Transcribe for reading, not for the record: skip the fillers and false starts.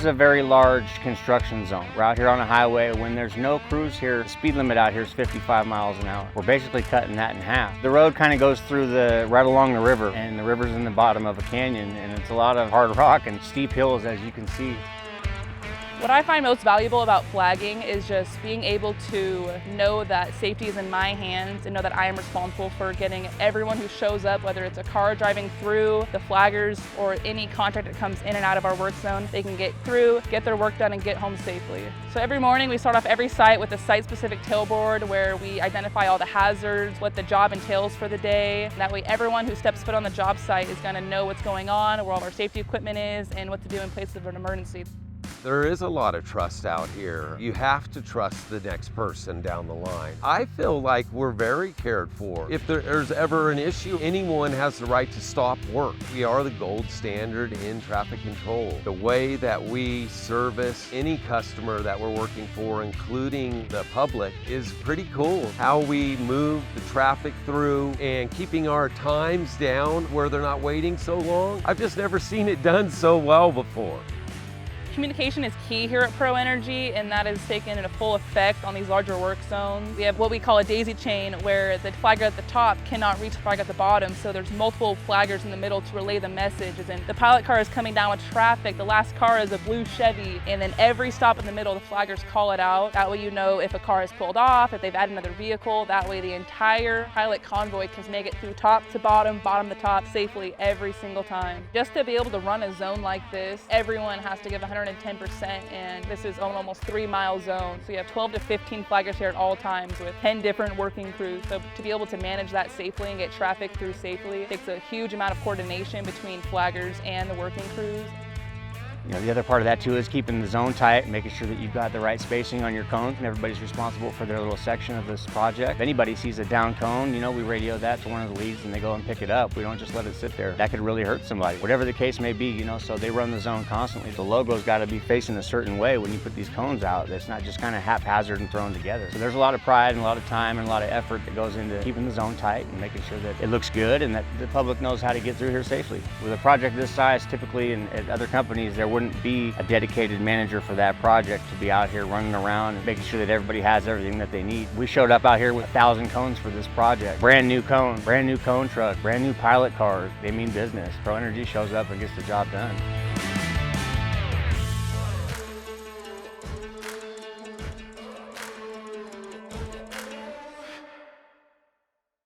is a very large construction zone. We're out here on a highway. When there's no crews here, the speed limit out here is 55 miles an hour. We're basically cutting that in half. The road kind of goes through right along the river, and the river's in the bottom of a canyon, and it's a lot of hard rock and steep hills, as you can see. What I find most valuable about flagging is just being able to know that safety is in my hands and know that I am responsible for getting everyone who shows up, whether it's a car driving through, the flaggers, or any contractor that comes in and out of our work zone, they can get through, get their work done, and get home safely. So every morning we start off every site with a site-specific tailboard where we identify all the hazards, what the job entails for the day. That way everyone who steps foot on the job site is going to know what's going on, where all our safety equipment is, and what to do in case of an emergency. There is a lot of trust out here. You have to trust the next person down the line. I feel like we're very cared for. If there's ever an issue, anyone has the right to stop work. We are the gold standard in traffic control. The way that we service any customer that we're working for, including the public, is pretty cool. How we move the traffic through and keeping our times down where they're not waiting so long. I've just never seen it done so well before. Communication is key here at Pro Energy, and that is taken into full effect on these larger work zones. We have what we call a daisy chain, where the flagger at the top cannot reach the flagger at the bottom, so there's multiple flaggers in the middle to relay the message. As in, the pilot car is coming down with traffic, the last car is a blue Chevy, and then every stop in the middle, the flaggers call it out. That way you know if a car has pulled off, if they've added another vehicle. That way the entire pilot convoy can make it through top to bottom, bottom to top safely every single time. Just to be able to run a zone like this, everyone has to give 110%, and this is an almost 3-mile zone. So you have 12 to 15 flaggers here at all times with 10 different working crews. So to be able to manage that safely and get traffic through safely takes a huge amount of coordination between flaggers and the working crews. You know, the other part of that too is keeping the zone tight, making sure that you've got the right spacing on your cones, and everybody's responsible for their little section of this project. If anybody sees a down cone, you know, we radio that to one of the leads and they go and pick it up. We don't just let it sit there. That could really hurt somebody. Whatever the case may be, you know, so they run the zone constantly. The logo's got to be facing a certain way when you put these cones out. It's not just kind of haphazard and thrown together. So there's a lot of pride and a lot of time and a lot of effort that goes into keeping the zone tight and making sure that it looks good and that the public knows how to get through here safely. With a project this size, typically at other companies, there wouldn't be a dedicated manager for that project to be out here running around and making sure that everybody has everything that they need. We showed up out here with 1,000 cones for this project. Brand new cone truck, brand new pilot cars. They mean business. Pro Energy shows up and gets the job done.